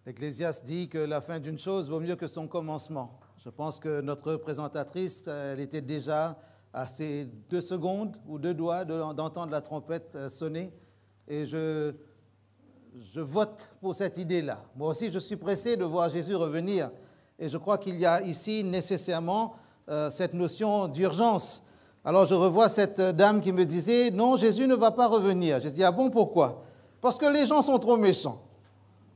L'Ecclésiaste dit que la fin d'une chose vaut mieux que son commencement. Je pense que notre présentatrice, elle était déjà à ces 2 secondes ou 2 doigts d'entendre la trompette sonner. Et je vote pour cette idée-là. Moi aussi, je suis pressé de voir Jésus revenir. Et je crois qu'il y a ici nécessairement cette notion d'urgence. Alors je revois cette dame qui me disait « Non, Jésus ne va pas revenir ». J'ai dit « Ah bon, pourquoi ?» « Parce que les gens sont trop méchants. »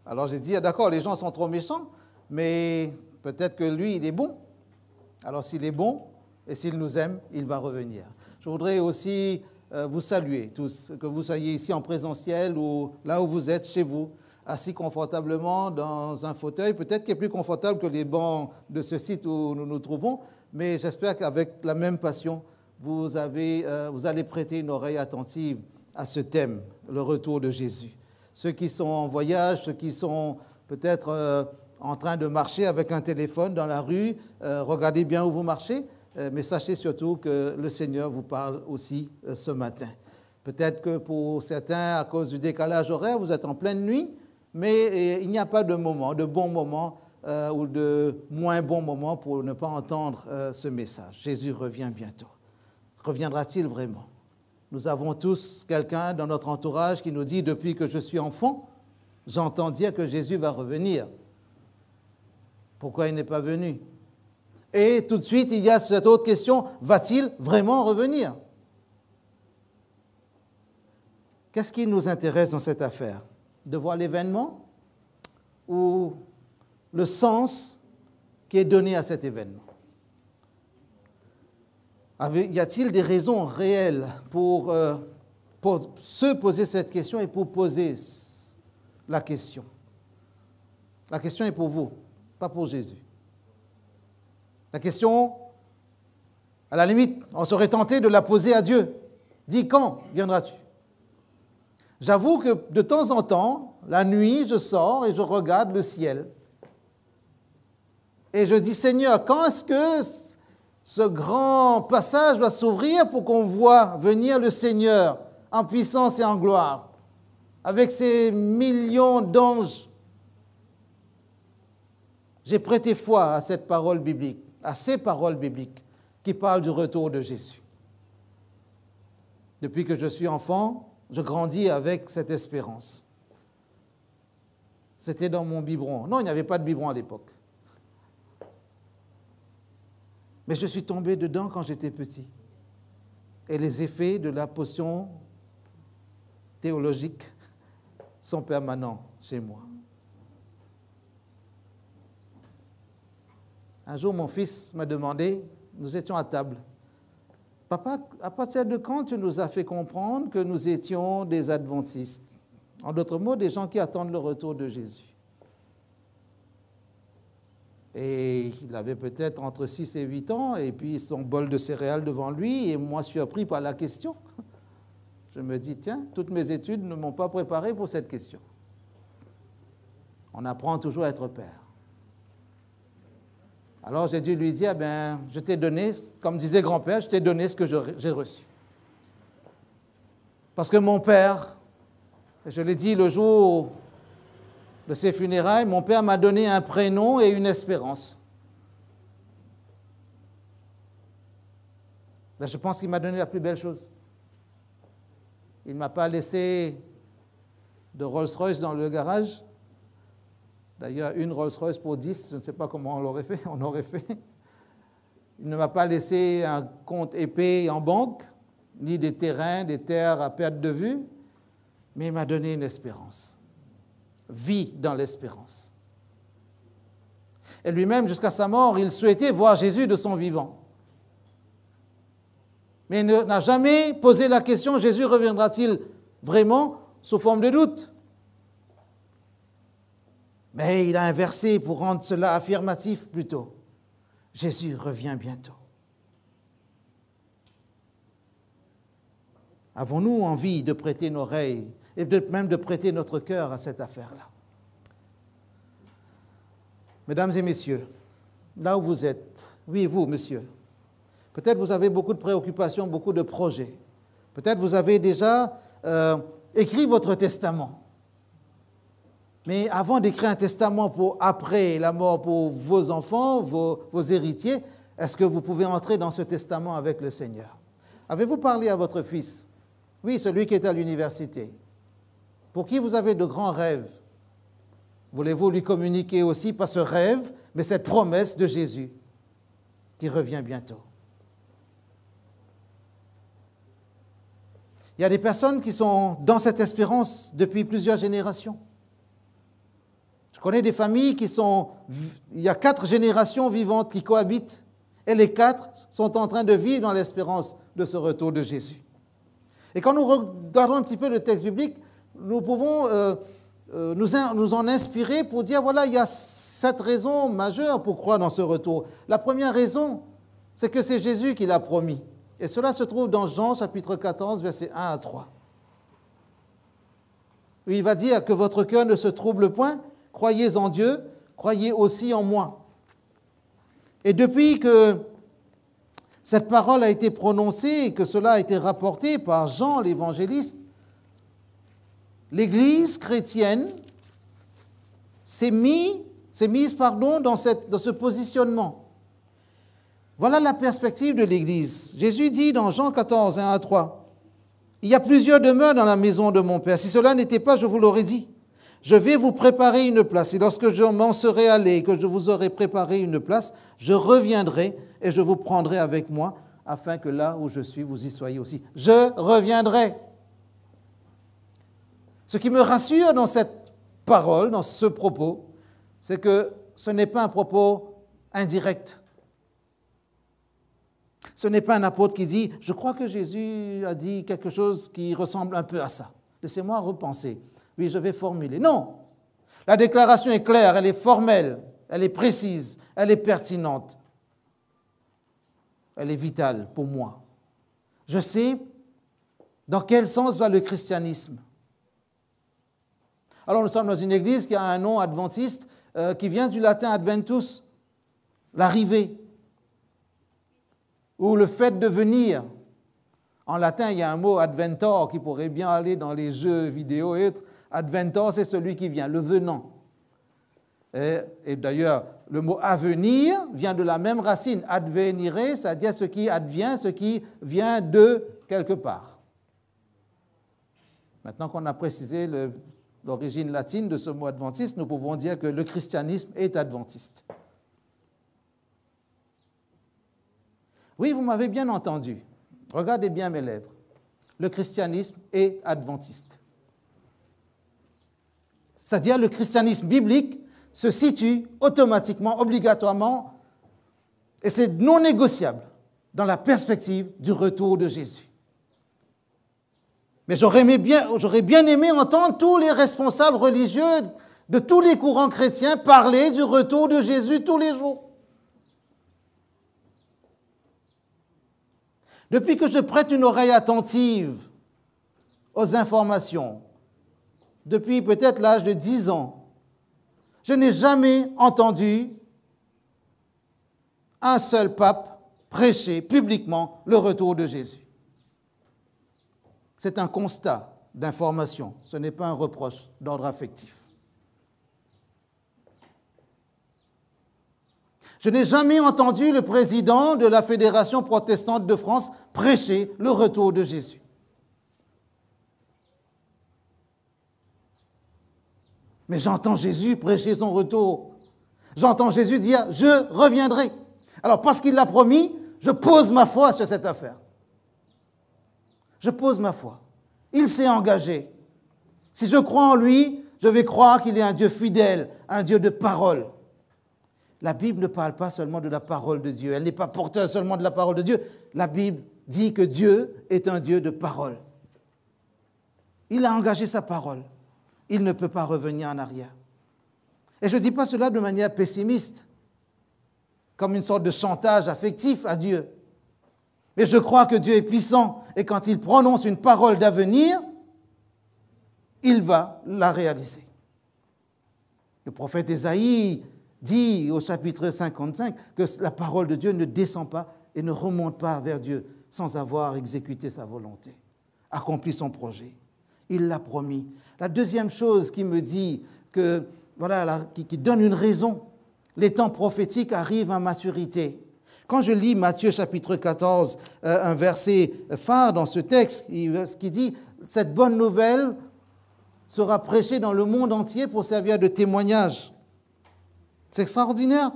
Alors j'ai dit « Ah d'accord, les gens sont trop méchants, mais peut-être que lui, il est bon. Alors s'il est bon et s'il nous aime, il va revenir. » Je voudrais aussi vous saluer tous, que vous soyez ici en présentiel ou là où vous êtes, chez vous, assis confortablement dans un fauteuil, peut-être qui est plus confortable que les bancs de ce site où nous nous trouvons, mais j'espère qu'avec la même passion, vous allez prêter une oreille attentive à ce thème, le retour de Jésus. Ceux qui sont en voyage, ceux qui sont peut-être en train de marcher avec un téléphone dans la rue, regardez bien où vous marchez, mais sachez surtout que le Seigneur vous parle aussi ce matin. Peut-être que pour certains, à cause du décalage horaire, vous êtes en pleine nuit, mais il n'y a pas de moment, de bon moment ou de moins bon moment pour ne pas entendre ce message. Jésus revient bientôt. Reviendra-t-il vraiment? Nous avons tous quelqu'un dans notre entourage qui nous dit « Depuis que je suis enfant, j'entends dire que Jésus va revenir. Pourquoi il n'est pas venu ?» Et tout de suite, il y a cette autre question « Va-t-il vraiment revenir ?» Qu'est-ce qui nous intéresse dans cette affaire? De voir l'événement ou le sens qui est donné à cet événement? Y a-t-il des raisons réelles pour se poser cette question et pour poser la question? La question est pour vous, pas pour Jésus. La question, à la limite, on serait tenté de la poser à Dieu. Dis, quand viendras-tu? J'avoue que de temps en temps, la nuit, je sors et je regarde le ciel. Et je dis, Seigneur, quand est-ce que ce grand passage va s'ouvrir pour qu'on voit venir le Seigneur en puissance et en gloire, avec ses millions d'anges? J'ai prêté foi à cette parole biblique, à ces paroles bibliques qui parlent du retour de Jésus. Depuis que je suis enfant, je grandis avec cette espérance. C'était dans mon biberon. Non, il n'y avait pas de biberon à l'époque. Mais je suis tombé dedans quand j'étais petit. Et les effets de la potion théologique sont permanents chez moi. Un jour, mon fils m'a demandé, nous étions à table, « Papa, à partir de quand tu nous as fait comprendre que nous étions des adventistes? » En d'autres mots, des gens qui attendent le retour de Jésus. Et il avait peut-être entre 6 et 8 ans, et puis son bol de céréales devant lui, et moi surpris par la question. Je me dis, tiens, toutes mes études ne m'ont pas préparé pour cette question. On apprend toujours à être père. Alors j'ai dû lui dire, je t'ai donné, comme disait grand-père, je t'ai donné ce que j'ai reçu. Parce que mon père, je l'ai dit le jour de ses funérailles, mon père m'a donné un prénom et une espérance. Là, je pense qu'il m'a donné la plus belle chose. Il ne m'a pas laissé de Rolls-Royce dans le garage. D'ailleurs, une Rolls-Royce pour 10, je ne sais pas comment on aurait fait. Il ne m'a pas laissé un compte épais en banque, ni des terrains, des terres à perte de vue, mais il m'a donné une espérance. Vie dans l'espérance. Et lui-même, jusqu'à sa mort, il souhaitait voir Jésus de son vivant. Mais il n'a jamais posé la question, Jésus reviendra-t-il vraiment, sous forme de doute? Mais il a inversé pour rendre cela affirmatif plutôt. Jésus revient bientôt. Avons-nous envie de prêter une oreille et même de prêter notre cœur à cette affaire-là? Mesdames et messieurs, là où vous êtes, oui, vous, monsieur, peut-être vous avez beaucoup de préoccupations, beaucoup de projets. Peut-être vous avez déjà écrit votre testament. Mais avant d'écrire un testament pour après la mort pour vos enfants, vos héritiers, est-ce que vous pouvez entrer dans ce testament avec le Seigneur? Avez-vous parlé à votre fils? Oui, celui qui est à l'université. Pour qui vous avez de grands rêves? Voulez-vous lui communiquer aussi, pas ce rêve, mais cette promesse de Jésus qui revient bientôt? Il y a des personnes qui sont dans cette espérance depuis plusieurs générations. Je connais des familles qui sont... Il y a 4 générations vivantes qui cohabitent et les 4 sont en train de vivre dans l'espérance de ce retour de Jésus. Et quand nous regardons un petit peu le texte biblique, nous pouvons nous en inspirer pour dire, voilà, il y a 7 raisons majeures pour croire dans ce retour. La première raison, c'est que c'est Jésus qui l'a promis. Et cela se trouve dans Jean chapitre 14, versets 1 à 3. Où il va dire que votre cœur ne se trouble point, croyez en Dieu, croyez aussi en moi. Et depuis que cette parole a été prononcée et que cela a été rapporté par Jean l'évangéliste, l'Église chrétienne s'est mise dans ce positionnement. Voilà la perspective de l'Église. Jésus dit dans Jean 14, 1 à 3, « Il y a plusieurs demeures dans la maison de mon Père. Si cela n'était pas, je vous l'aurais dit. Je vais vous préparer une place. Et lorsque je m'en serai allé et que je vous aurai préparé une place, je reviendrai et je vous prendrai avec moi, afin que là où je suis, vous y soyez aussi. Je reviendrai. » Ce qui me rassure dans cette parole, dans ce propos, c'est que ce n'est pas un propos indirect. Ce n'est pas un apôtre qui dit « Je crois que Jésus a dit quelque chose qui ressemble un peu à ça. Laissez-moi repenser. Oui, je vais formuler. » Non. La déclaration est claire, elle est formelle, elle est précise, elle est pertinente. Elle est vitale pour moi. Je sais dans quel sens va le christianisme. Alors nous sommes dans une église qui a un nom adventiste qui vient du latin adventus, l'arrivée, ou le fait de venir. En latin, il y a un mot adventor qui pourrait bien aller dans les jeux vidéo et autres. Adventor, c'est celui qui vient, le venant. Et d'ailleurs, le mot avenir vient de la même racine, advenire, c'est-à-dire ce qui advient, ce qui vient de quelque part. Maintenant qu'on a précisé l'origine latine de ce mot adventiste, nous pouvons dire que le christianisme est adventiste. Oui, vous m'avez bien entendu. Regardez bien mes lèvres. Le christianisme est adventiste. C'est-à-dire le christianisme biblique se situe automatiquement, obligatoirement, et c'est non négociable, dans la perspective du retour de Jésus. Mais j'aurais bien aimé entendre tous les responsables religieux de tous les courants chrétiens parler du retour de Jésus tous les jours. Depuis que je prête une oreille attentive aux informations, depuis peut-être l'âge de 10 ans, je n'ai jamais entendu un seul pape prêcher publiquement le retour de Jésus. C'est un constat d'information, ce n'est pas un reproche d'ordre affectif. Je n'ai jamais entendu le président de la Fédération protestante de France prêcher le retour de Jésus. Mais j'entends Jésus prêcher son retour. J'entends Jésus dire « Je reviendrai ». Alors, parce qu'il l'a promis, je pose ma foi sur cette affaire. Je pose ma foi. Il s'est engagé. Si je crois en lui, je vais croire qu'il est un Dieu fidèle, un Dieu de parole. La Bible ne parle pas seulement de la parole de Dieu. Elle n'est pas porteuse seulement de la parole de Dieu. La Bible dit que Dieu est un Dieu de parole. Il a engagé sa parole. Il ne peut pas revenir en arrière. Et je ne dis pas cela de manière pessimiste, comme une sorte de chantage affectif à Dieu. Mais je crois que Dieu est puissant et quand il prononce une parole d'avenir, il va la réaliser. Le prophète Ésaïe dit au chapitre 55 que la parole de Dieu ne descend pas et ne remonte pas vers Dieu sans avoir exécuté sa volonté, accompli son projet. Il l'a promis. La deuxième chose qui me dit qui donne une raison. Les temps prophétiques arrivent à maturité. Quand je lis Matthieu chapitre 14, un verset phare dans ce texte, qui dit « Cette bonne nouvelle sera prêchée dans le monde entier pour servir de témoignage ». C'est extraordinaire.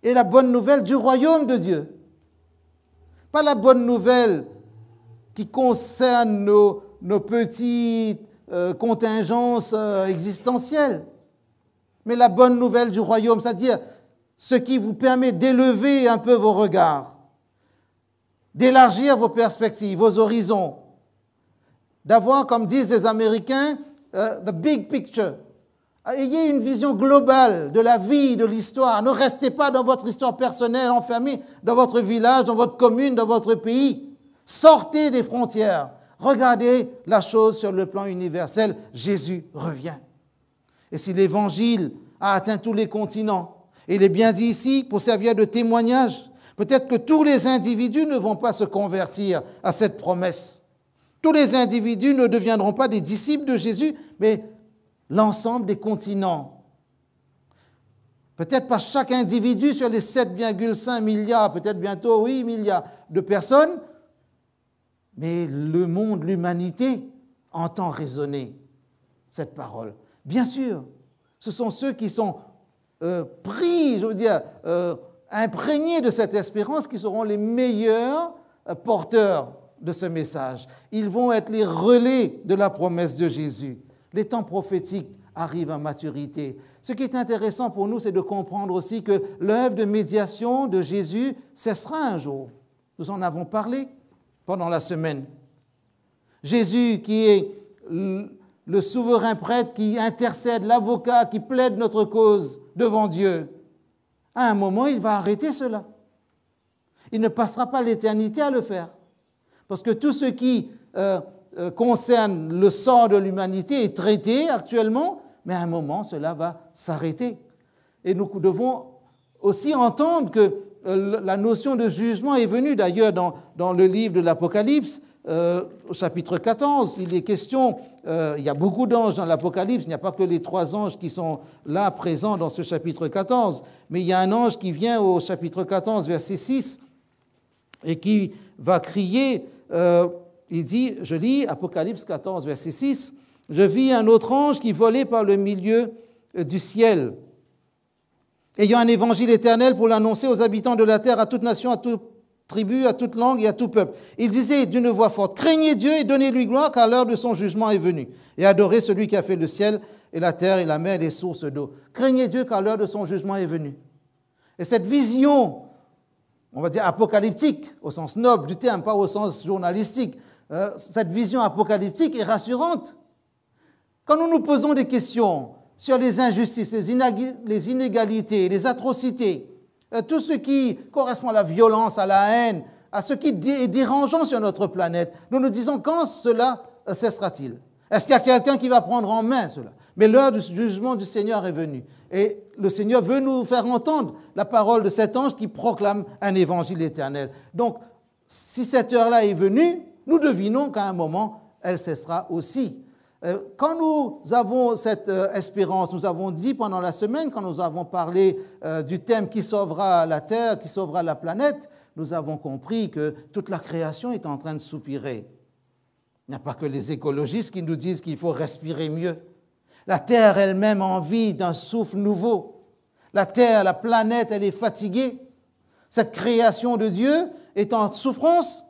Et la bonne nouvelle du royaume de Dieu. Pas la bonne nouvelle qui concerne nos petites contingences existentielles, mais la bonne nouvelle du royaume, c'est-à-dire ce qui vous permet d'élever un peu vos regards, d'élargir vos perspectives, vos horizons, d'avoir, comme disent les Américains, the big picture. Ayez une vision globale de la vie, de l'histoire. Ne restez pas dans votre histoire personnelle, enfermés dans votre village, dans votre commune, dans votre pays. Sortez des frontières. Regardez la chose sur le plan universel. Jésus revient. Et si l'Évangile a atteint tous les continents, et il est bien dit ici, pour servir de témoignage, peut-être que tous les individus ne vont pas se convertir à cette promesse. Tous les individus ne deviendront pas des disciples de Jésus, mais l'ensemble des continents. Peut-être pas chaque individu sur les 7,5 milliards, peut-être bientôt 8 milliards de personnes, mais le monde, l'humanité, entend résonner cette parole. Bien sûr, ce sont ceux qui sont pris, imprégnés de cette espérance qui seront les meilleurs porteurs de ce message. Ils vont être les relais de la promesse de Jésus. Les temps prophétiques arrivent à maturité. Ce qui est intéressant pour nous, c'est de comprendre aussi que l'œuvre de médiation de Jésus cessera un jour. Nous en avons parlé pendant la semaine. Jésus qui est le souverain prêtre qui intercède, l'avocat qui plaide notre cause devant Dieu, à un moment, il va arrêter cela. Il ne passera pas l'éternité à le faire. Parce que tout ce qui concerne le sort de l'humanité est traité actuellement, mais à un moment, cela va s'arrêter. Et nous devons aussi entendre que la notion de jugement est venue, d'ailleurs, dans le livre de l'Apocalypse, au chapitre 14, il est question, il y a beaucoup d'anges dans l'Apocalypse, il n'y a pas que les 3 anges qui sont là présents dans ce chapitre 14, mais il y a un ange qui vient au chapitre 14, verset 6, et qui va crier, il dit, je lis Apocalypse 14, verset 6, « Je vis un autre ange qui volait par le milieu du ciel, ayant un évangile éternel pour l'annoncer aux habitants de la terre, à toute nation, à toute tribu, à toute langue et à tout peuple. Il disait d'une voix forte, « Craignez Dieu et donnez-lui gloire, car l'heure de son jugement est venue. Et adorez celui qui a fait le ciel et la terre et la mer et les sources d'eau. Craignez Dieu, car l'heure de son jugement est venue. » Et cette vision, on va dire apocalyptique, au sens noble du terme, pas au sens journalistique, cette vision apocalyptique est rassurante. Quand nous nous posons des questions sur les injustices, les inégalités, les atrocités, tout ce qui correspond à la violence, à la haine, à ce qui est dérangeant sur notre planète, nous nous disons quand cela cessera-t-il? Est-ce qu'il y a quelqu'un qui va prendre en main cela? Mais l'heure du jugement du Seigneur est venue. Et le Seigneur veut nous faire entendre la parole de cet ange qui proclame un évangile éternel. Donc, si cette heure-là est venue, nous devinons qu'à un moment, elle cessera aussi. Quand nous avons cette espérance, nous avons dit pendant la semaine, quand nous avons parlé du thème qui sauvera la terre, qui sauvera la planète, nous avons compris que toute la création est en train de soupirer. Il n'y a pas que les écologistes qui nous disent qu'il faut respirer mieux. La terre elle-même a envie d'un souffle nouveau. La terre, la planète, elle est fatiguée. Cette création de Dieu est en souffrance.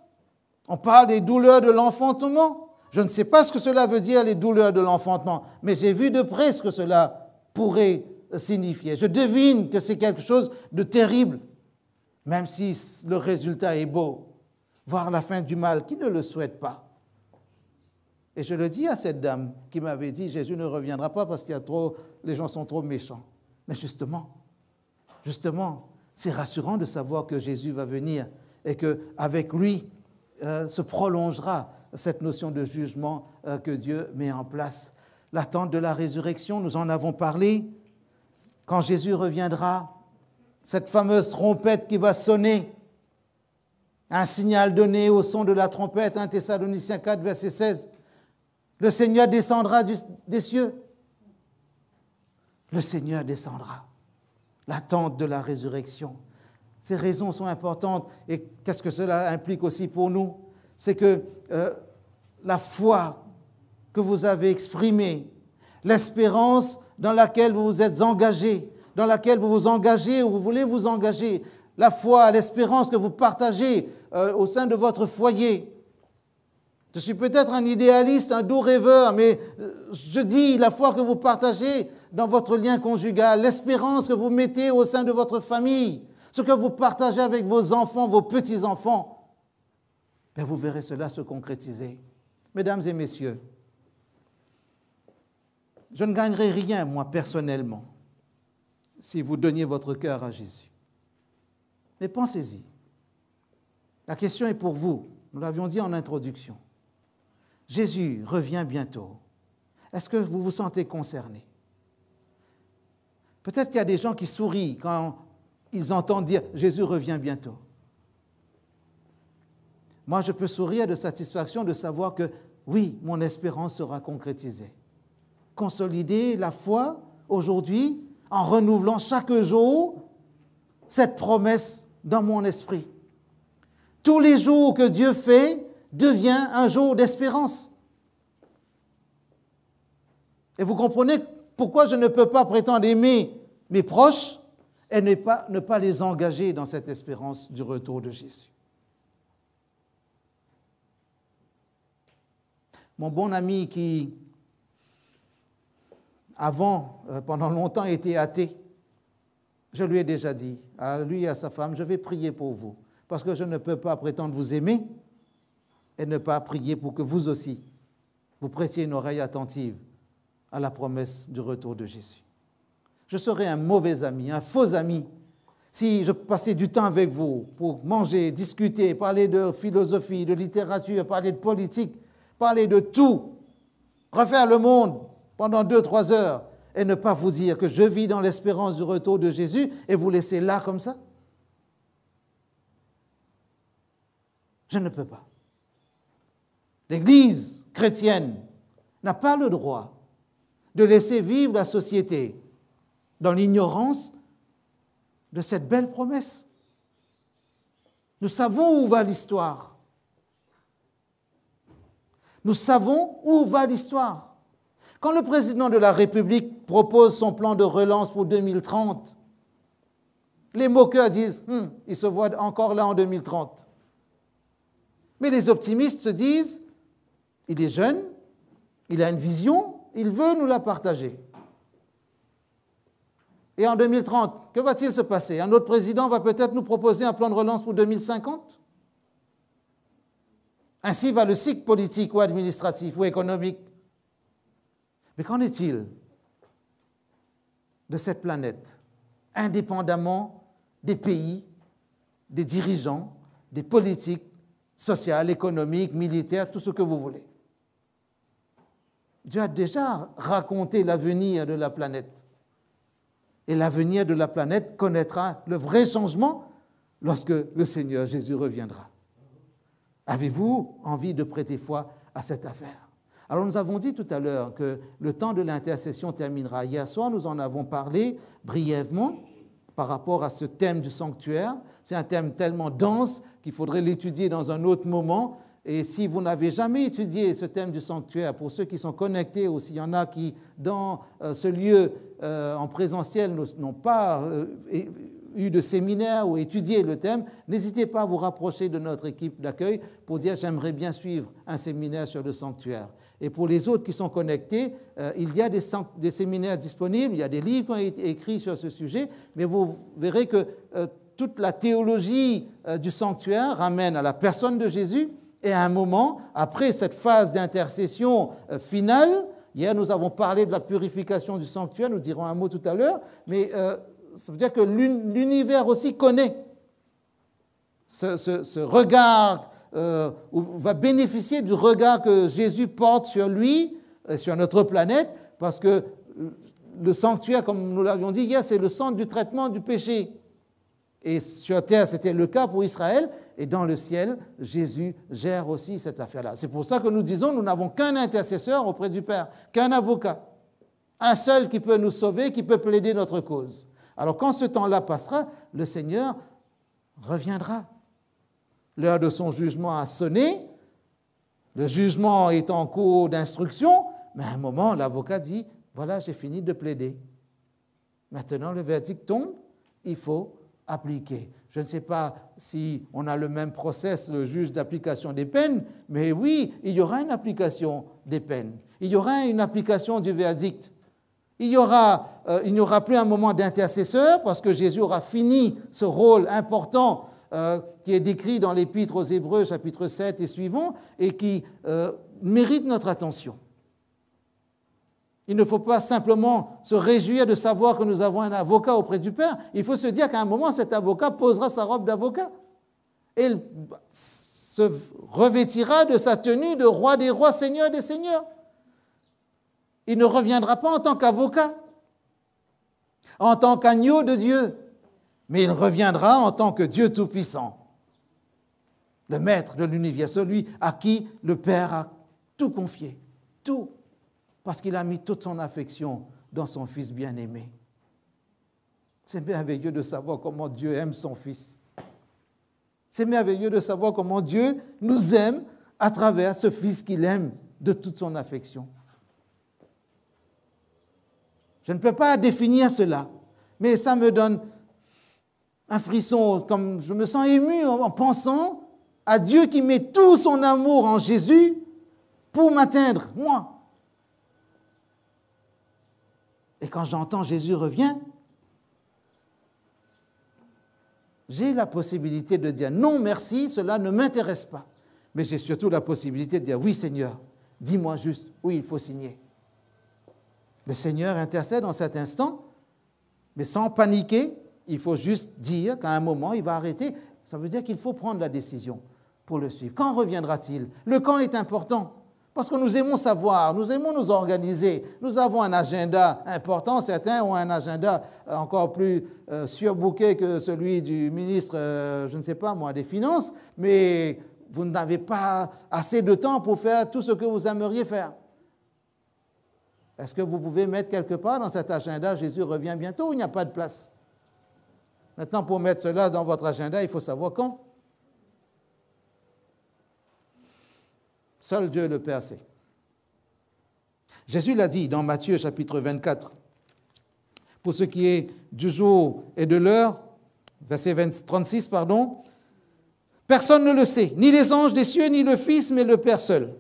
On parle des douleurs de l'enfantement. Je ne sais pas ce que cela veut dire, les douleurs de l'enfantement, mais j'ai vu de près ce que cela pourrait signifier. Je devine que c'est quelque chose de terrible, même si le résultat est beau. Voir la fin du mal, qui ne le souhaite pas? Et je le dis à cette dame qui m'avait dit, Jésus ne reviendra pas parce qu'il y a trop, les gens sont trop méchants. Mais justement, c'est rassurant de savoir que Jésus va venir et qu'avec lui se prolongera cette notion de jugement que Dieu met en place. L'attente de la résurrection, nous en avons parlé. Quand Jésus reviendra, cette fameuse trompette qui va sonner, un signal donné au son de la trompette, 1 Thessaloniciens 4, verset 16. Le Seigneur descendra des cieux. Le Seigneur descendra. L'attente de la résurrection. Ces raisons sont importantes. Et qu'est-ce que cela implique aussi pour nous? C'est que la foi que vous avez exprimée, l'espérance dans laquelle vous vous êtes engagé, dans laquelle vous vous engagez ou vous voulez vous engager, la foi, l'espérance que vous partagez au sein de votre foyer. Je suis peut-être un idéaliste, un doux rêveur, mais je dis la foi que vous partagez dans votre lien conjugal, l'espérance que vous mettez au sein de votre famille, ce que vous partagez avec vos enfants, vos petits-enfants, bien vous verrez cela se concrétiser. Mesdames et messieurs, je ne gagnerai rien, moi, personnellement, si vous donniez votre cœur à Jésus. Mais pensez-y. La question est pour vous. Nous l'avions dit en introduction. Jésus revient bientôt. Est-ce que vous vous sentez concerné? Peut-être qu'il y a des gens qui sourient quand ils entendent dire « Jésus revient bientôt ». Moi, je peux sourire de satisfaction de savoir que oui, mon espérance sera concrétisée. Consolider la foi aujourd'hui en renouvelant chaque jour cette promesse dans mon esprit. Tous les jours que Dieu fait devient un jour d'espérance. Et vous comprenez pourquoi je ne peux pas prétendre aimer mes proches et ne pas les engager dans cette espérance du retour de Jésus. Mon bon ami qui, avant, pendant longtemps, était athée, je lui ai déjà dit, à lui et à sa femme, je vais prier pour vous, parce que je ne peux pas prétendre vous aimer et ne pas prier pour que vous aussi, vous prêtiez une oreille attentive à la promesse du retour de Jésus. Je serais un mauvais ami, un faux ami, si je passais du temps avec vous pour manger, discuter, parler de philosophie, de littérature, parler de politique, parler de tout, refaire le monde pendant 2-3 heures et ne pas vous dire que je vis dans l'espérance du retour de Jésus et vous laisser là comme ça. Je ne peux pas. L'Église chrétienne n'a pas le droit de laisser vivre la société dans l'ignorance de cette belle promesse. Nous savons où va l'histoire. Nous savons où va l'histoire. Quand le président de la République propose son plan de relance pour 2030, les moqueurs disent « il se voit encore là en 2030 ». Mais les optimistes se disent « il est jeune, il a une vision, il veut nous la partager ». Et en 2030, que va-t-il se passer? Un autre président va peut-être nous proposer un plan de relance pour 2050? Ainsi va le cycle politique ou administratif ou économique. Mais qu'en est-il de cette planète, indépendamment des pays, des dirigeants, des politiques, sociales, économiques, militaires, tout ce que vous voulez? Dieu a déjà raconté l'avenir de la planète. Et l'avenir de la planète connaîtra le vrai changement lorsque le Seigneur Jésus reviendra. Avez-vous envie de prêter foi à cette affaire? Alors nous avons dit tout à l'heure que le temps de l'intercession terminera. Hier soir, nous en avons parlé brièvement par rapport à ce thème du sanctuaire. C'est un thème tellement dense qu'il faudrait l'étudier dans un autre moment. Et si vous n'avez jamais étudié ce thème du sanctuaire, pour ceux qui sont connectés ou s'il y en a qui, dans ce lieu en présentiel, n'ont pas eu de séminaire ou étudié le thème, n'hésitez pas à vous rapprocher de notre équipe d'accueil pour dire « j'aimerais bien suivre un séminaire sur le sanctuaire ». Et pour les autres qui sont connectés, il y a des séminaires disponibles, il y a des livres qui ont été écrits sur ce sujet, mais vous verrez que toute la théologie du sanctuaire ramène à la personne de Jésus. Et à un moment, après cette phase d'intercession finale, hier nous avons parlé de la purification du sanctuaire, nous dirons un mot tout à l'heure, mais ça veut dire que l'univers aussi connaît ce regard, va bénéficier du regard que Jésus porte sur lui, sur notre planète, parce que le sanctuaire, comme nous l'avions dit hier, c'est le centre du traitement du péché. Et sur terre, c'était le cas pour Israël. Et dans le ciel, Jésus gère aussi cette affaire-là. C'est pour ça que nous disons, nous n'avons qu'un intercesseur auprès du Père, qu'un avocat. Un seul qui peut nous sauver, qui peut plaider notre cause. Alors quand ce temps-là passera, le Seigneur reviendra. L'heure de son jugement a sonné. Le jugement est en cours d'instruction. Mais à un moment, l'avocat dit, voilà, j'ai fini de plaider. Maintenant, le verdict tombe, il faut appliquer. Je ne sais pas si on a le même process, le juge d'application des peines, mais oui, il y aura une application des peines. Il y aura une application du verdict. Il n'y aura plus un moment d'intercesseur parce que Jésus aura fini ce rôle important qui est décrit dans l'Épître aux Hébreux, chapitre 7 et suivant, et qui mérite notre attention. Il ne faut pas simplement se réjouir de savoir que nous avons un avocat auprès du Père. Il faut se dire qu'à un moment, cet avocat posera sa robe d'avocat. Et il se revêtira de sa tenue de roi des rois, seigneur des seigneurs. Il ne reviendra pas en tant qu'avocat, en tant qu'agneau de Dieu, mais il reviendra en tant que Dieu Tout-Puissant, le Maître de l'univers, celui à qui le Père a tout confié, tout. Parce qu'il a mis toute son affection dans son Fils bien-aimé. C'est merveilleux de savoir comment Dieu aime son Fils. C'est merveilleux de savoir comment Dieu nous aime à travers ce Fils qu'il aime de toute son affection. Je ne peux pas définir cela, mais ça me donne un frisson, comme je me sens ému en pensant à Dieu qui met tout son amour en Jésus pour m'atteindre, moi. Et quand j'entends Jésus revient, j'ai la possibilité de dire non, merci, cela ne m'intéresse pas. Mais j'ai surtout la possibilité de dire oui, Seigneur, dis-moi juste où il faut signer. Le Seigneur intercède en cet instant, mais sans paniquer, il faut juste dire qu'à un moment, il va arrêter. Ça veut dire qu'il faut prendre la décision pour le suivre. Quand reviendra-t-il? Le quand est important. Parce que nous aimons savoir, nous aimons nous organiser. Nous avons un agenda important. Certains ont un agenda encore plus surbooké que celui du ministre, je ne sais pas moi, des Finances, mais vous n'avez pas assez de temps pour faire tout ce que vous aimeriez faire. Est-ce que vous pouvez mettre quelque part dans cet agenda, Jésus revient bientôt, ou il n'y a pas de place? Maintenant, pour mettre cela dans votre agenda, il faut savoir quand. Seul Dieu le Père sait. Jésus l'a dit dans Matthieu chapitre 24. Pour ce qui est du jour et de l'heure, verset 36, pardon, personne ne le sait, ni les anges des cieux, ni le Fils, mais le Père seul.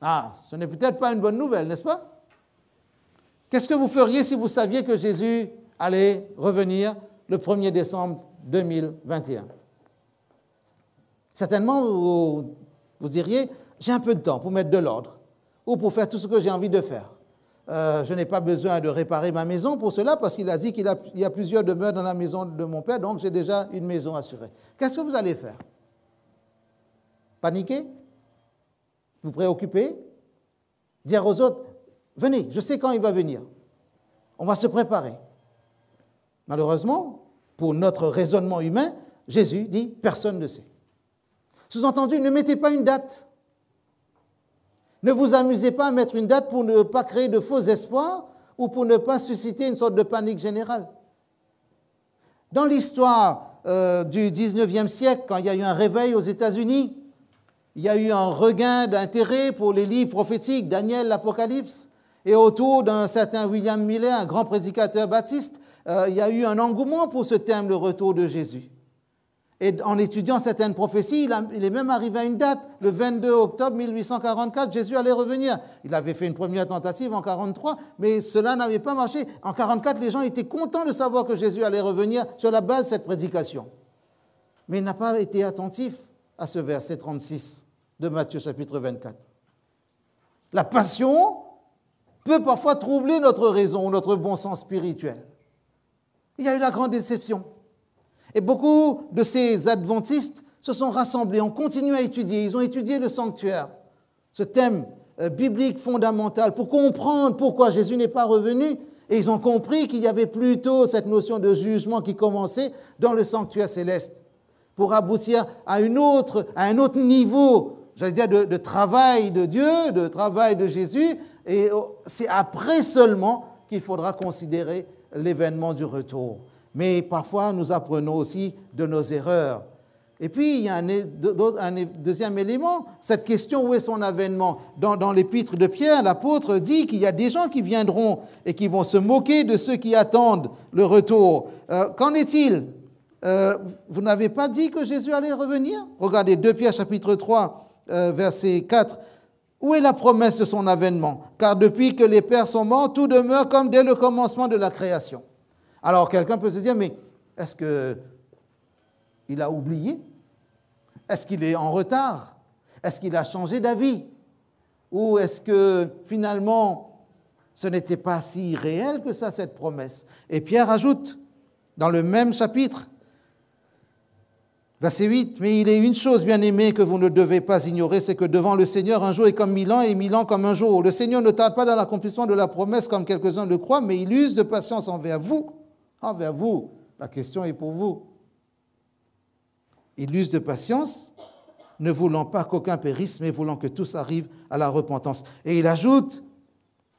Ah, ce n'est peut-être pas une bonne nouvelle, n'est-ce pas? Qu'est-ce que vous feriez si vous saviez que Jésus allait revenir le 1er décembre 2021? Certainement, vous diriez, j'ai un peu de temps pour mettre de l'ordre ou pour faire tout ce que j'ai envie de faire. Je n'ai pas besoin de réparer ma maison pour cela parce qu'il a dit qu'il y a plusieurs demeures dans la maison de mon père, donc j'ai déjà une maison assurée. Qu'est-ce que vous allez faire? Paniquer? Vous préoccuper? Dire aux autres, venez, je sais quand il va venir. On va se préparer. Malheureusement, pour notre raisonnement humain, Jésus dit, personne ne sait. Sous-entendu, ne mettez pas une date. Ne vous amusez pas à mettre une date pour ne pas créer de faux espoirs ou pour ne pas susciter une sorte de panique générale. Dans l'histoire du 19e siècle, quand il y a eu un réveil aux États-Unis, il y a eu un regain d'intérêt pour les livres prophétiques, Daniel, l'Apocalypse, et autour d'un certain William Miller, un grand prédicateur baptiste, il y a eu un engouement pour ce thème, le retour de Jésus. Et en étudiant certaines prophéties, il est même arrivé à une date, le 22 octobre 1844, Jésus allait revenir. Il avait fait une première tentative en 1943, mais cela n'avait pas marché. En 1944, les gens étaient contents de savoir que Jésus allait revenir sur la base de cette prédication. Mais il n'a pas été attentif à ce verset 36 de Matthieu chapitre 24. La passion peut parfois troubler notre raison ou notre bon sens spirituel. Il y a eu la grande déception. Et beaucoup de ces adventistes se sont rassemblés, ont continué à étudier, ils ont étudié le sanctuaire, ce thème biblique fondamental, pour comprendre pourquoi Jésus n'est pas revenu. Et ils ont compris qu'il y avait plutôt cette notion de jugement qui commençait dans le sanctuaire céleste pour aboutir à un autre niveau, j'allais dire, de travail de Dieu, de travail de Jésus. Et c'est après seulement qu'il faudra considérer l'événement du retour. Mais parfois, nous apprenons aussi de nos erreurs. Et puis, il y a un deuxième élément, cette question, où est son avènement? Dans l'épître de Pierre, l'apôtre dit qu'il y a des gens qui viendront et qui vont se moquer de ceux qui attendent le retour. Qu'en est-il? Vous n'avez pas dit que Jésus allait revenir? Regardez 2 Pierre chapitre 3, verset 4. Où est la promesse de son avènement? Car depuis que les pères sont morts, tout demeure comme dès le commencement de la création. Alors, quelqu'un peut se dire, mais est-ce qu'il a oublié? Est-ce qu'il est en retard? Est-ce qu'il a changé d'avis? Ou est-ce que finalement, ce n'était pas si réel que ça, cette promesse? Et Pierre ajoute, dans le même chapitre, verset 8, « Mais il est une chose, bien-aimée, que vous ne devez pas ignorer, c'est que devant le Seigneur, un jour est comme 1000 ans et 1000 ans comme un jour. Le Seigneur ne tarde pas dans l'accomplissement de la promesse, comme quelques-uns le croient, mais il use de patience envers vous. » Envers vous. La question est pour vous. Il use de patience, ne voulant pas qu'aucun périsse, mais voulant que tous arrivent à la repentance. Et il ajoute,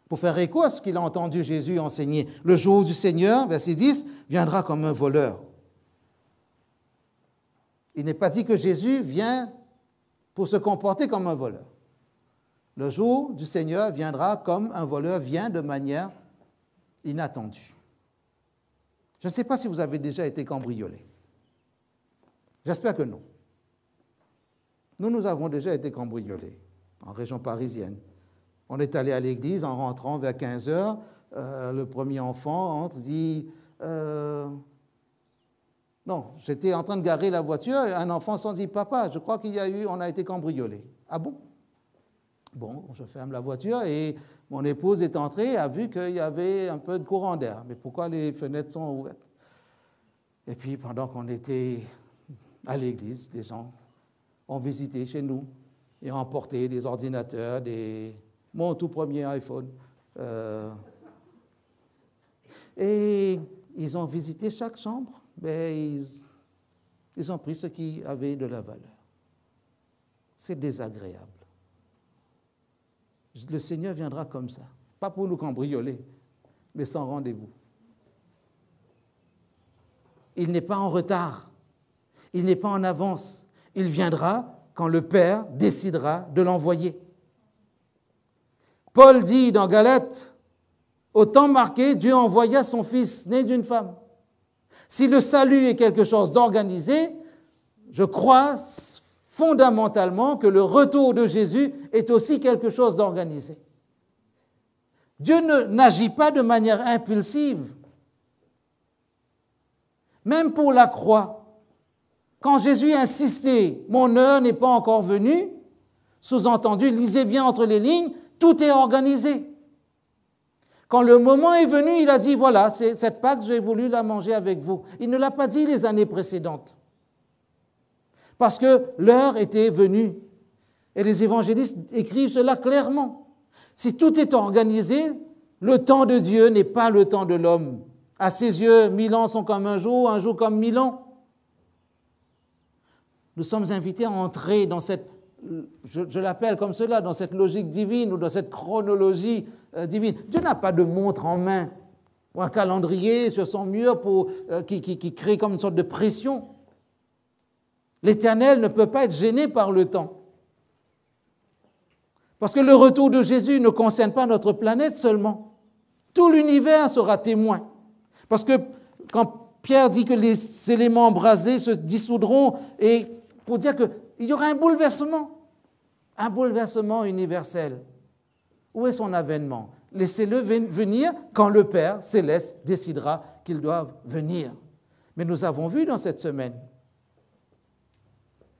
pour faire écho à ce qu'il a entendu Jésus enseigner, « Le jour du Seigneur, verset 10, viendra comme un voleur. » Il n'est pas dit que Jésus vient pour se comporter comme un voleur. Le jour du Seigneur viendra comme un voleur vient de manière inattendue. Je ne sais pas si vous avez déjà été cambriolé. J'espère que non. Nous avons déjà été cambriolés en région parisienne. On est allé à l'église en rentrant vers 15 heures. Le premier enfant entre, dit non, j'étais en train de garer la voiture et un enfant s'en dit, papa, je crois on a été cambriolé. Ah bon? Bon, je ferme la voiture et mon épouse est entrée, a vu qu'il y avait un peu de courant d'air. Mais pourquoi les fenêtres sont ouvertes? Et puis, pendant qu'on était à l'église, des gens ont visité chez nous et ont emporté des ordinateurs, mon tout premier iPhone. Et ils ont visité chaque chambre, mais ils ont pris ce qui avait de la valeur. C'est désagréable. Le Seigneur viendra comme ça, pas pour nous cambrioler, mais sans rendez-vous. Il n'est pas en retard, il n'est pas en avance, il viendra quand le Père décidera de l'envoyer. Paul dit dans Galates, au temps marqué, Dieu envoya son Fils, né d'une femme. Si le salut est quelque chose d'organisé, je crois fondamentalement que le retour de Jésus est aussi quelque chose d'organisé. Dieu n'agit pas de manière impulsive. Même pour la croix, quand Jésus insistait « mon heure n'est pas encore venue », sous-entendu, lisez bien entre les lignes, tout est organisé. Quand le moment est venu, il a dit « voilà, c'est cette Pâque, j'ai voulu la manger avec vous ». Il ne l'a pas dit les années précédentes. Parce que l'heure était venue. Et les évangélistes écrivent cela clairement. Si tout est organisé, le temps de Dieu n'est pas le temps de l'homme. À ses yeux, 1000 ans sont comme un jour comme 1000 ans. Nous sommes invités à entrer dans cette, je l'appelle comme cela, dans cette logique divine ou dans cette chronologie divine. Dieu n'a pas de montre en main ou un calendrier sur son mur qui crée comme une sorte de pression. L'Éternel ne peut pas être gêné par le temps. Parce que le retour de Jésus ne concerne pas notre planète seulement. Tout l'univers sera témoin. Parce que quand Pierre dit que les éléments embrasés se dissoudront, et pour dire qu'il y aura un bouleversement universel. Où est son avènement? Laissez-le venir quand le Père céleste décidera qu'ils doivent venir. Mais nous avons vu dans cette semaine,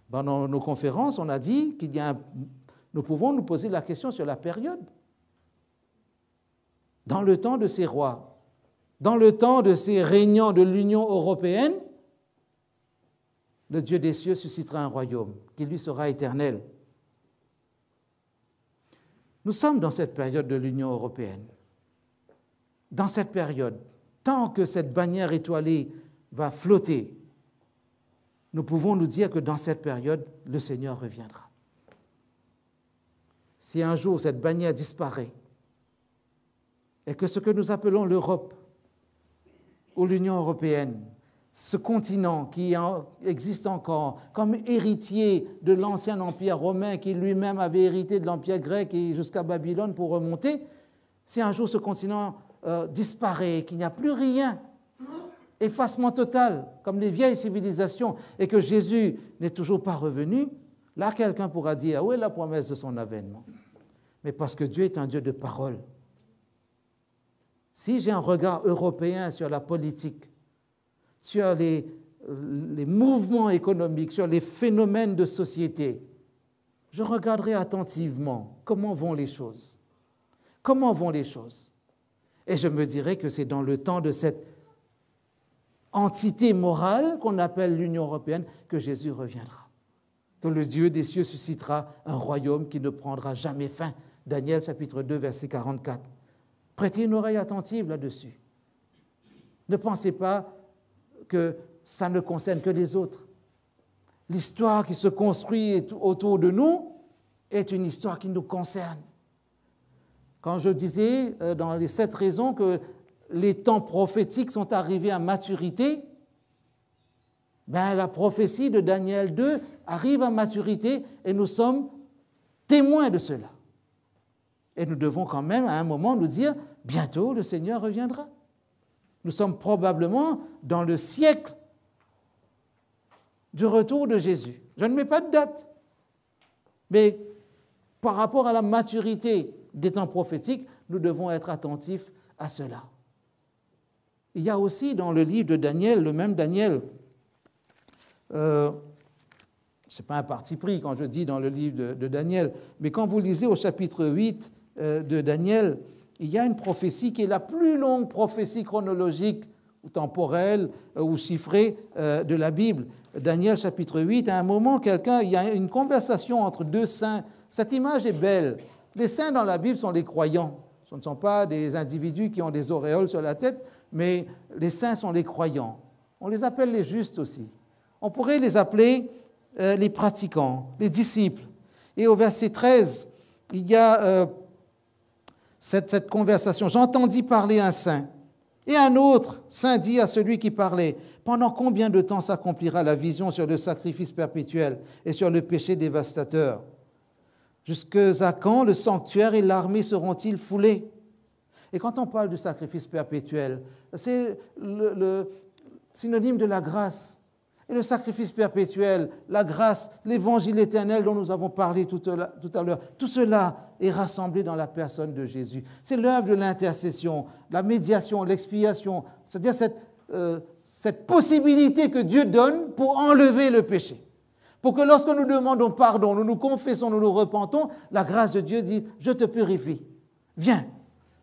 pendant nos conférences, on a dit qu'il y a nous pouvons nous poser la question sur la période. Dans le temps de ces rois, dans le temps de ces régnants de l'Union européenne, le Dieu des cieux suscitera un royaume qui lui sera éternel. Nous sommes dans cette période de l'Union européenne. dans cette période, tant que cette bannière étoilée va flotter, nous pouvons nous dire que dans cette période, le Seigneur reviendra. Si un jour cette bannière disparaît et que ce que nous appelons l'Europe ou l'Union européenne, ce continent qui existe encore comme héritier de l'ancien empire romain qui lui-même avait hérité de l'empire grec et jusqu'à Babylone pour remonter, si un jour ce continent disparaît, qu'il n'y a plus rien, effacement total, comme les vieilles civilisations, et que Jésus n'est toujours pas revenu, là quelqu'un pourra dire, où est la promesse de son avènement? Mais parce que Dieu est un Dieu de parole. Si j'ai un regard européen sur la politique, sur les mouvements économiques, sur les phénomènes de société, je regarderai attentivement comment vont les choses. Comment vont les choses? Et je me dirais que c'est dans le temps de cette entité morale qu'on appelle l'Union européenne que Jésus reviendra. Que le Dieu des cieux suscitera un royaume qui ne prendra jamais fin. Daniel chapitre 2, verset 44. Prêtez une oreille attentive là-dessus. Ne pensez pas que ça ne concerne que les autres. L'histoire qui se construit autour de nous est une histoire qui nous concerne. Quand je disais dans les 7 raisons que les temps prophétiques sont arrivés à maturité, la prophétie de Daniel 2 arrive à maturité et nous sommes témoins de cela. Et nous devons quand même à un moment nous dire, bientôt le Seigneur reviendra. Nous sommes probablement dans le siècle du retour de Jésus. Je ne mets pas de date, mais par rapport à la maturité des temps prophétiques, nous devons être attentifs à cela. Il y a aussi dans le livre de Daniel, le même Daniel, ce n'est pas un parti pris quand je dis dans le livre de Daniel, mais quand vous lisez au chapitre 8 de Daniel, il y a une prophétie qui est la plus longue prophétie chronologique ou temporelle ou chiffrée de la Bible. Daniel chapitre 8, à un moment, il y a une conversation entre 2 saints. Cette image est belle. Les saints dans la Bible sont les croyants. Ce ne sont pas des individus qui ont des auréoles sur la tête, mais les saints sont les croyants. On les appelle les justes aussi. On pourrait les appeler les pratiquants, les disciples. Et au verset 13, il y a cette conversation. « J'entendis parler un saint. Et un autre saint dit à celui qui parlait, « Pendant combien de temps s'accomplira la vision sur le sacrifice perpétuel et sur le péché dévastateur ? Jusqu'à quand le sanctuaire et l'armée seront-ils foulés ?» Et quand on parle du sacrifice perpétuel, c'est le synonyme de la grâce. Et le sacrifice perpétuel, la grâce, l'évangile éternel dont nous avons parlé tout à l'heure, tout cela est rassemblé dans la personne de Jésus. C'est l'œuvre de l'intercession, la médiation, l'expiation, c'est-à-dire cette possibilité que Dieu donne pour enlever le péché. Pour que lorsque nous demandons pardon, nous nous confessons, nous nous repentons, la grâce de Dieu dit « Je te purifie, viens,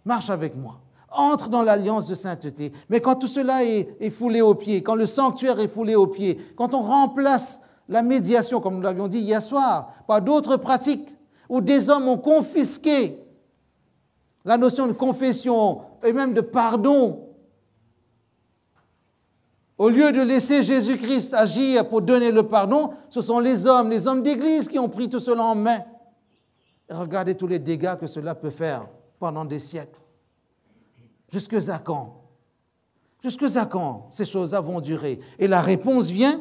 marche avec moi. » Entre dans l'alliance de sainteté. Mais quand tout cela est foulé aux pieds, quand le sanctuaire est foulé aux pieds, quand on remplace la médiation, comme nous l'avions dit hier soir, par d'autres pratiques, où des hommes ont confisqué la notion de confession et même de pardon, au lieu de laisser Jésus-Christ agir pour donner le pardon, ce sont les hommes d'Église qui ont pris tout cela en main. Et regardez tous les dégâts que cela peut faire pendant des siècles. Jusqu'à quand? Jusqu'à quand ces choses-là vont durer? Et la réponse vient.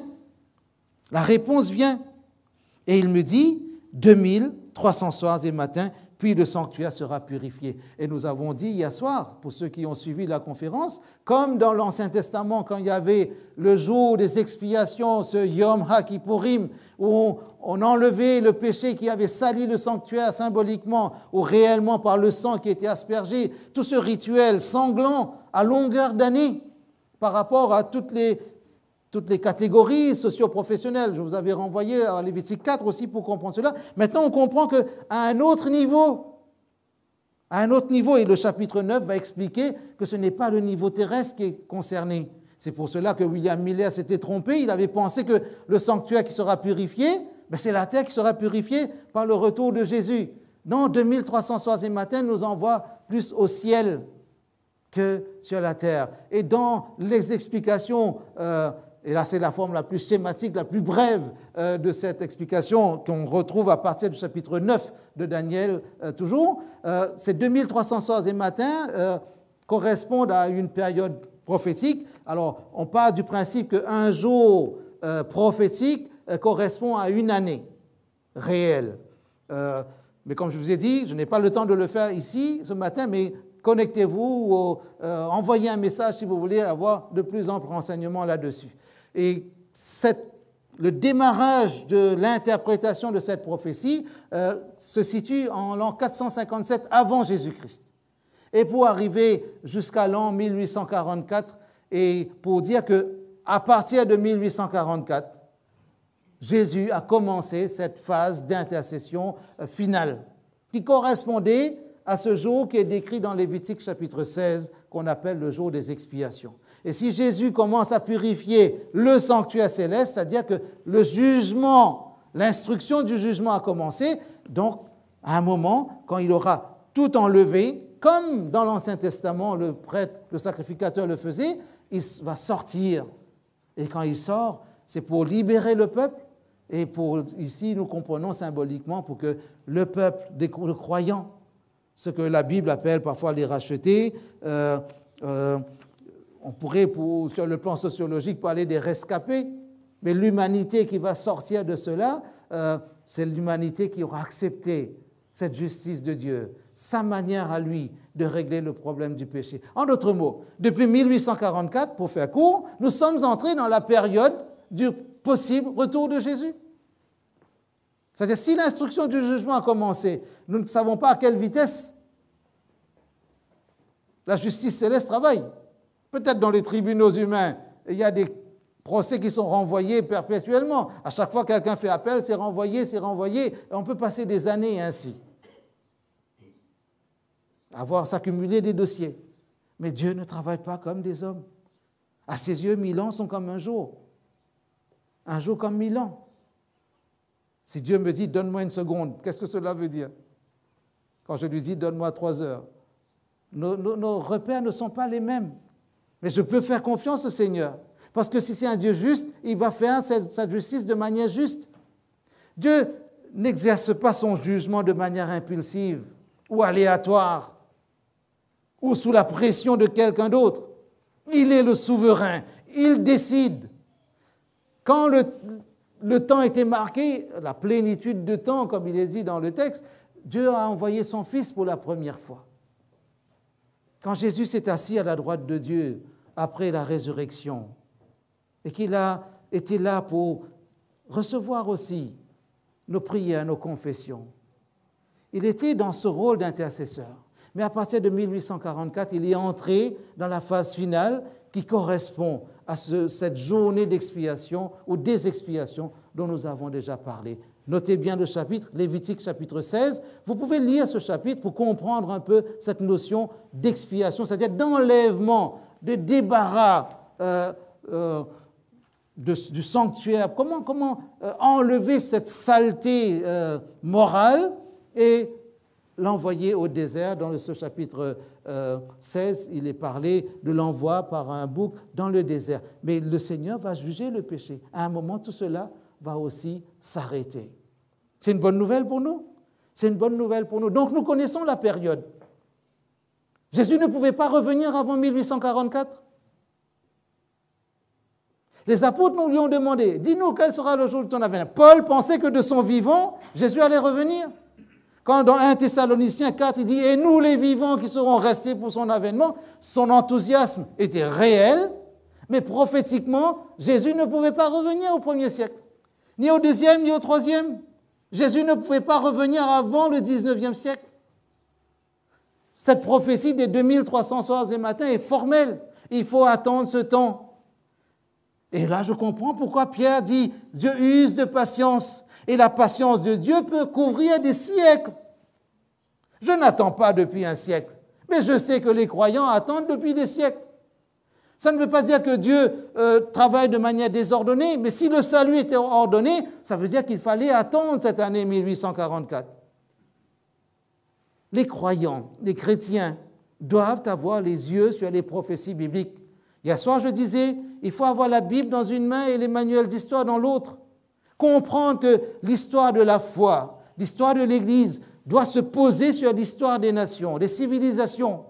Et il me dit, 2300 soirs et matins, puis le sanctuaire sera purifié. Et nous avons dit hier soir, pour ceux qui ont suivi la conférence, comme dans l'Ancien Testament, quand il y avait le jour des expiations, ce Yom HaKippurim, où on enlevait le péché qui avait sali le sanctuaire symboliquement ou réellement par le sang qui était aspergé, tout ce rituel sanglant à longueur d'année par rapport à toutes les catégories socio-professionnelles. Je vous avais renvoyé à Lévitique 4 aussi pour comprendre cela. Maintenant, on comprend qu'à un autre niveau, et le chapitre 9 va expliquer que ce n'est pas le niveau terrestre qui est concerné. C'est pour cela que William Miller s'était trompé. Il avait pensé que le sanctuaire qui sera purifié, c'est la terre qui sera purifiée par le retour de Jésus. Non, 2300 soirs et matins nous envoie plus au ciel. que sur la terre. Et dans les explications, et là c'est la forme la plus schématique, la plus brève de cette explication qu'on retrouve à partir du chapitre 9 de Daniel toujours, ces 2300 soirs et matins correspondent à une période prophétique. Alors on part du principe qu'un jour prophétique correspond à une année réelle. Mais comme je vous ai dit, je n'ai pas le temps de le faire ici ce matin, mais connectez-vous ou envoyez un message si vous voulez avoir de plus amples renseignements là-dessus. Et le démarrage de l'interprétation de cette prophétie se situe en l'an 457 avant Jésus-Christ. Et pour arriver jusqu'à l'an 1844, et pour dire qu'à partir de 1844, Jésus a commencé cette phase d'intercession finale, qui correspondait à ce jour qui est décrit dans Lévitique chapitre 16, qu'on appelle le jour des expiations. Et si Jésus commence à purifier le sanctuaire céleste, c'est-à-dire que le jugement, l'instruction du jugement a commencé, donc à un moment, quand il aura tout enlevé, comme dans l'Ancien Testament, le prêtre, le sacrificateur le faisait, il va sortir. Et quand il sort, c'est pour libérer le peuple. Et ici, nous comprenons symboliquement pour que le peuple, les croyants, ce que la Bible appelle parfois les rachetés, on pourrait, sur le plan sociologique, parler des rescapés, mais l'humanité qui va sortir de cela, c'est l'humanité qui aura accepté cette justice de Dieu, sa manière à lui de régler le problème du péché. En d'autres mots, depuis 1844, pour faire court, nous sommes entrés dans la période du possible retour de Jésus. C'est-à-dire, si l'instruction du jugement a commencé, nous ne savons pas à quelle vitesse la justice céleste travaille. Peut-être dans les tribunaux humains, il y a des procès qui sont renvoyés perpétuellement. À chaque fois que quelqu'un fait appel, c'est renvoyé, et on peut passer des années ainsi, à voir s'accumuler des dossiers. Mais Dieu ne travaille pas comme des hommes. À ses yeux, 1000 ans sont comme un jour comme 1000 ans. Si Dieu me dit « donne-moi une seconde », qu'est-ce que cela veut dire? Quand je lui dis « donne-moi 3 heures », nos repères ne sont pas les mêmes. Mais je peux faire confiance au Seigneur. Parce que si c'est un Dieu juste, il va faire sa justice de manière juste. Dieu n'exerce pas son jugement de manière impulsive ou aléatoire ou sous la pression de quelqu'un d'autre. Il est le souverain. Il décide. Quand le temps était marqué, la plénitude de temps, comme il est dit dans le texte, Dieu a envoyé son Fils pour la première fois. Quand Jésus s'est assis à la droite de Dieu après la résurrection et qu'il a été là pour recevoir aussi nos prières, nos confessions, il était dans ce rôle d'intercesseur. Mais à partir de 1844, il est entré dans la phase finale qui correspond à cette journée d'expiation ou des expiations dont nous avons déjà parlé. Notez bien le chapitre, Lévitique chapitre 16. Vous pouvez lire ce chapitre pour comprendre un peu cette notion d'expiation, c'est-à-dire d'enlèvement, de débarras du sanctuaire. Comment enlever cette saleté morale et l'envoyer au désert. Dans ce chapitre 16, il est parlé de l'envoi par un bouc dans le désert. Mais le Seigneur va juger le péché. À un moment, tout cela va aussi s'arrêter. C'est une bonne nouvelle pour nous. C'est une bonne nouvelle pour nous. Donc, nous connaissons la période. Jésus ne pouvait pas revenir avant 1844. Les apôtres nous lui ont demandé, dis-nous quel sera le jour de ton avènement. Paul pensait que de son vivant, Jésus allait revenir. Quand dans 1 Thessaloniciens 4, il dit, et nous les vivants qui serons restés pour son avènement, son enthousiasme était réel, mais prophétiquement, Jésus ne pouvait pas revenir au 1er siècle, ni au 2e, ni au 3e. Jésus ne pouvait pas revenir avant le 19e siècle. Cette prophétie des 2300 soirs et matins est formelle. Il faut attendre ce temps. Et là, je comprends pourquoi Pierre dit « Dieu use de patience ». Et la patience de Dieu peut couvrir des siècles. Je n'attends pas depuis un siècle, mais je sais que les croyants attendent depuis des siècles. Ça ne veut pas dire que Dieu travaille de manière désordonnée, mais si le salut était ordonné, ça veut dire qu'il fallait attendre cette année 1844. Les croyants, les chrétiens, doivent avoir les yeux sur les prophéties bibliques. Hier soir, je disais, il faut avoir la Bible dans une main et les manuels d'histoire dans l'autre. Comprendre que l'histoire de la foi, l'histoire de l'Église doit se poser sur l'histoire des nations, des civilisations.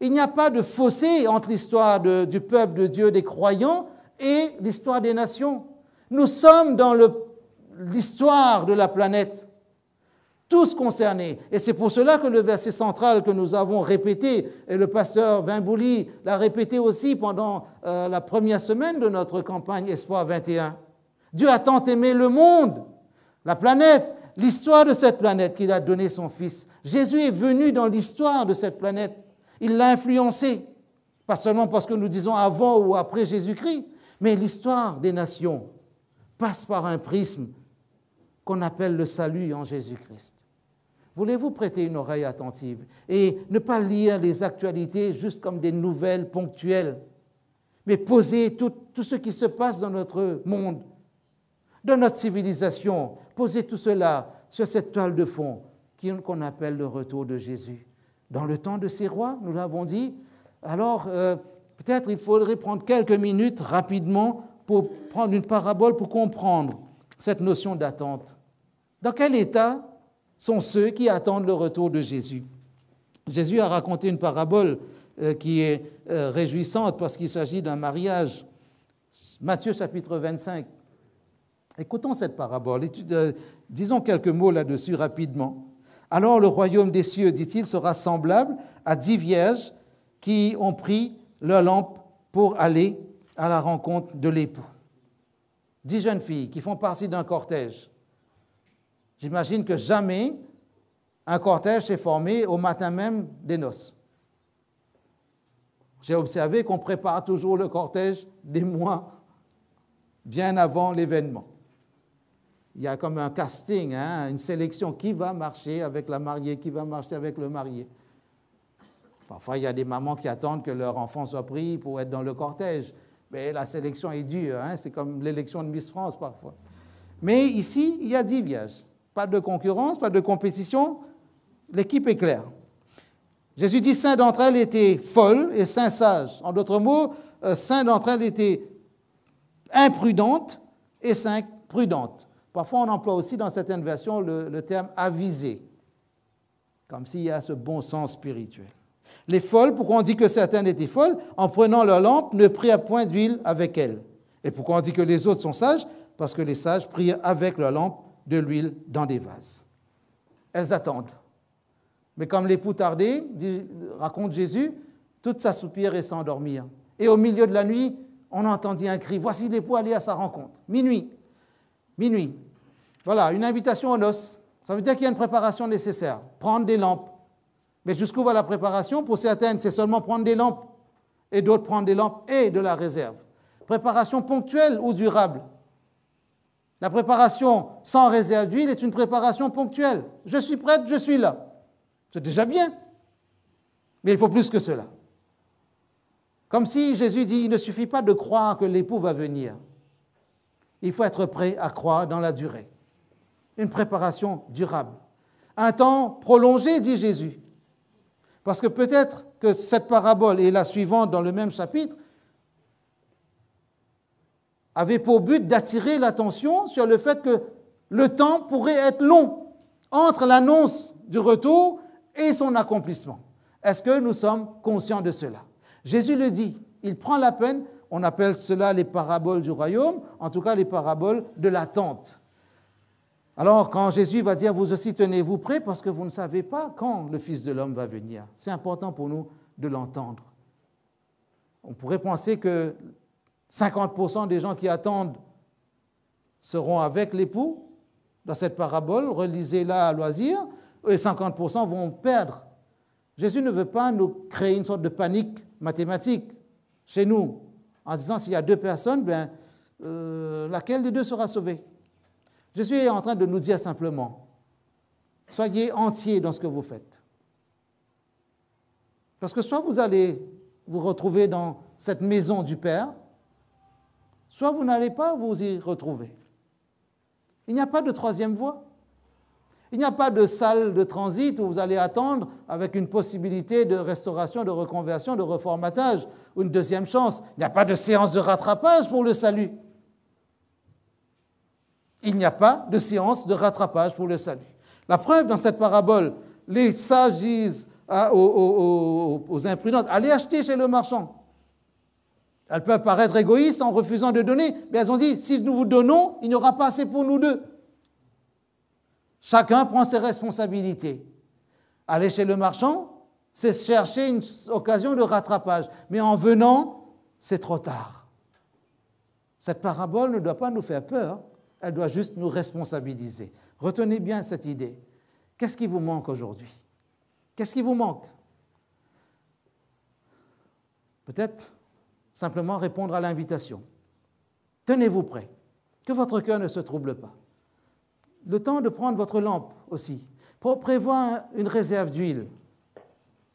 Il n'y a pas de fossé entre l'histoire du peuple de Dieu, des croyants, et l'histoire des nations. Nous sommes dans l'histoire de la planète, tous concernés. Et c'est pour cela que le verset central que nous avons répété, et le pasteur Vimbouli l'a répété aussi pendant la première semaine de notre campagne Espoir 21. Dieu a tant aimé le monde, la planète, l'histoire de cette planète qu'il a donné son Fils. Jésus est venu dans l'histoire de cette planète. Il l'a influencé, pas seulement parce que nous disons avant ou après Jésus-Christ, mais l'histoire des nations passe par un prisme qu'on appelle le salut en Jésus-Christ. Voulez-vous prêter une oreille attentive et ne pas lire les actualités juste comme des nouvelles ponctuelles, mais poser tout ce qui se passe dans notre monde, dans notre civilisation, poser tout cela sur cette toile de fond qu'on appelle le retour de Jésus. Dans le temps de ces rois, nous l'avons dit, alors peut-être il faudrait prendre quelques minutes rapidement pour prendre une parabole pour comprendre cette notion d'attente. Dans quel état sont ceux qui attendent le retour de Jésus? Jésus a raconté une parabole qui est réjouissante parce qu'il s'agit d'un mariage. Matthieu chapitre 25. Écoutons cette parabole. Disons quelques mots là-dessus rapidement. Alors le royaume des cieux, dit-il, sera semblable à 10 vierges qui ont pris leur lampe pour aller à la rencontre de l'époux. 10 jeunes filles qui font partie d'un cortège. J'imagine que jamais un cortège s'est formé au matin même des noces. J'ai observé qu'on prépare toujours le cortège des mois bien avant l'événement. Il y a comme un casting, une sélection. Qui va marcher avec la mariée, qui va marcher avec le marié. Parfois, il y a des mamans qui attendent que leur enfant soit pris pour être dans le cortège. Mais la sélection est dure, c'est comme l'élection de Miss France parfois. Mais ici, il y a 10 vierges. Pas de concurrence, pas de compétition. L'équipe est claire. Jésus dit 5 d'entre elles étaient folles et 5 sages. En d'autres mots, 5 d'entre elles étaient imprudentes et 5 prudentes. Parfois, on emploie aussi dans certaines versions le terme avisé, comme s'il y a ce bon sens spirituel. Les folles, pourquoi on dit que certaines étaient folles? En prenant leur lampe, ne prirent point d'huile avec elles. Et pourquoi on dit que les autres sont sages? Parce que les sages prirent avec leur lampe de l'huile dans des vases. Elles attendent. Mais comme l'époux tardait, raconte Jésus, toutes s'assoupirent et s'endormirent. Et au milieu de la nuit, on entendit un cri. Voici l'époux aller à sa rencontre. Minuit. Minuit. Voilà, une invitation aux noces. Ça veut dire qu'il y a une préparation nécessaire. Prendre des lampes. Mais jusqu'où va la préparation? Pour certaines, c'est seulement prendre des lampes. Et d'autres prendre des lampes et de la réserve. Préparation ponctuelle ou durable. La préparation sans réserve d'huile est une préparation ponctuelle. Je suis prête, je suis là. C'est déjà bien. Mais il faut plus que cela. Comme si Jésus dit, il ne suffit pas de croire que l'époux va venir. Il faut être prêt à croire dans la durée. Une préparation durable. Un temps prolongé, dit Jésus. Parce que peut-être que cette parabole et la suivante dans le même chapitre avaient pour but d'attirer l'attention sur le fait que le temps pourrait être long entre l'annonce du retour et son accomplissement. Est-ce que nous sommes conscients de cela? Jésus le dit, il prend la peine, on appelle cela les paraboles du royaume, en tout cas les paraboles de l'attente. Alors quand Jésus va dire, vous aussi tenez-vous prêts parce que vous ne savez pas quand le Fils de l'homme va venir. C'est important pour nous de l'entendre. On pourrait penser que 50% des gens qui attendent seront avec l'époux dans cette parabole, relisez-la à loisir, et 50% vont perdre. Jésus ne veut pas nous créer une sorte de panique mathématique chez nous, en disant s'il y a 2 personnes, laquelle des 2 sera sauvée? Jésus est en train de nous dire simplement, soyez entiers dans ce que vous faites. Parce que soit vous allez vous retrouver dans cette maison du Père, soit vous n'allez pas vous y retrouver. Il n'y a pas de troisième voie. Il n'y a pas de salle de transit où vous allez attendre avec une possibilité de restauration, de reconversion, de reformatage ou une deuxième chance. Il n'y a pas de séance de rattrapage pour le salut. Il n'y a pas de séance de rattrapage pour le salut. La preuve dans cette parabole, les sages disent aux imprudentes, allez acheter chez le marchand. Elles peuvent paraître égoïstes en refusant de donner, mais elles ont dit, si nous vous donnons, il n'y aura pas assez pour nous deux. Chacun prend ses responsabilités. Aller chez le marchand, c'est chercher une occasion de rattrapage. Mais en venant, c'est trop tard. Cette parabole ne doit pas nous faire peur, elle doit juste nous responsabiliser. Retenez bien cette idée. Qu'est-ce qui vous manque aujourd'hui? Qu'est-ce qui vous manque? Peut-être simplement répondre à l'invitation. Tenez-vous prêt, que votre cœur ne se trouble pas. Le temps de prendre votre lampe aussi. Prévois une réserve d'huile.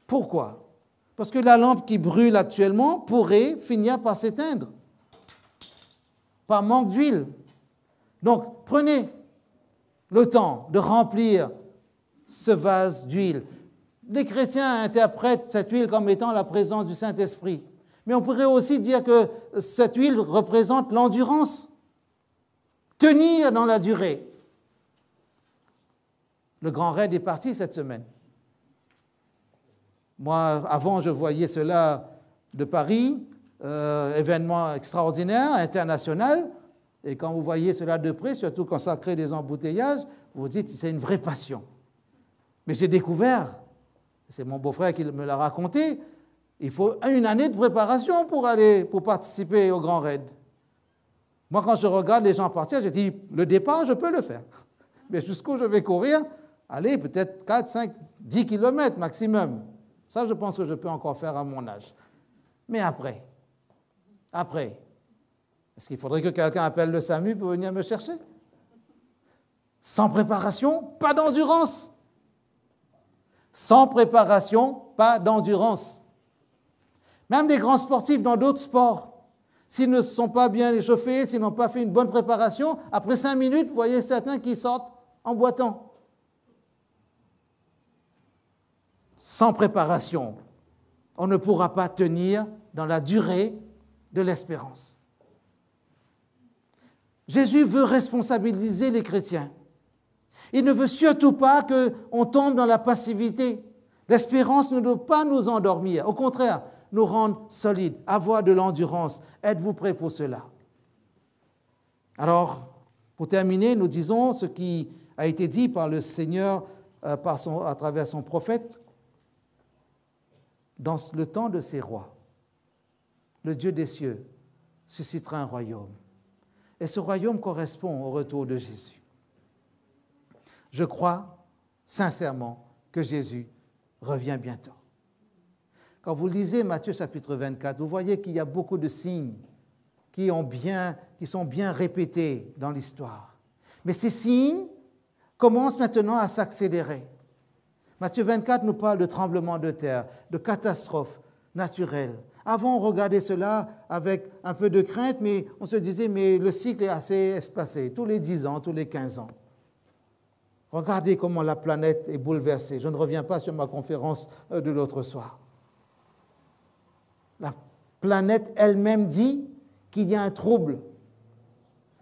Pourquoi? Parce que la lampe qui brûle actuellement pourrait finir par s'éteindre, par manque d'huile. Donc, prenez le temps de remplir ce vase d'huile. Les chrétiens interprètent cette huile comme étant la présence du Saint-Esprit. Mais on pourrait aussi dire que cette huile représente l'endurance. Tenir dans la durée. Le Grand Raid est parti cette semaine. Moi, avant, je voyais cela de Paris, événement extraordinaire, international. Et quand vous voyez cela de près, surtout quand ça crée des embouteillages, vous vous dites c'est une vraie passion. Mais j'ai découvert, c'est mon beau-frère qui me l'a raconté, il faut une année de préparation pour participer au Grand Raid. Moi, quand je regarde les gens partir, je dis, le départ, je peux le faire. Mais jusqu'où je vais courir, allez, peut-être 4, 5, 10 kilomètres maximum. Ça, je pense que je peux encore faire à mon âge. Mais après, est-ce qu'il faudrait que quelqu'un appelle le SAMU pour venir me chercher? Sans préparation, pas d'endurance. Sans préparation, pas d'endurance. Même les grands sportifs dans d'autres sports, s'ils ne se sont pas bien échauffés, s'ils n'ont pas fait une bonne préparation, après 5 minutes, vous voyez certains qui sortent en boitant. Sans préparation, on ne pourra pas tenir dans la durée de l'espérance. Jésus veut responsabiliser les chrétiens. Il ne veut surtout pas qu'on tombe dans la passivité. L'espérance ne doit pas nous endormir. Au contraire, nous rendre solides, avoir de l'endurance. Êtes-vous prêts pour cela? Alors, pour terminer, nous disons ce qui a été dit par le Seigneur à travers son prophète. Dans le temps de ces rois, le Dieu des cieux suscitera un royaume. Et ce royaume correspond au retour de Jésus. Je crois sincèrement que Jésus revient bientôt. Quand vous lisez Matthieu chapitre 24, vous voyez qu'il y a beaucoup de signes qui sont bien répétés dans l'histoire. Mais ces signes commencent maintenant à s'accélérer. Matthieu 24 nous parle de tremblements de terre, de catastrophes naturelles. Avant, on regardait cela avec un peu de crainte, mais on se disait, mais le cycle est assez espacé, tous les 10 ans, tous les 15 ans. Regardez comment la planète est bouleversée. Je ne reviens pas sur ma conférence de l'autre soir. La planète elle-même dit qu'il y a un trouble.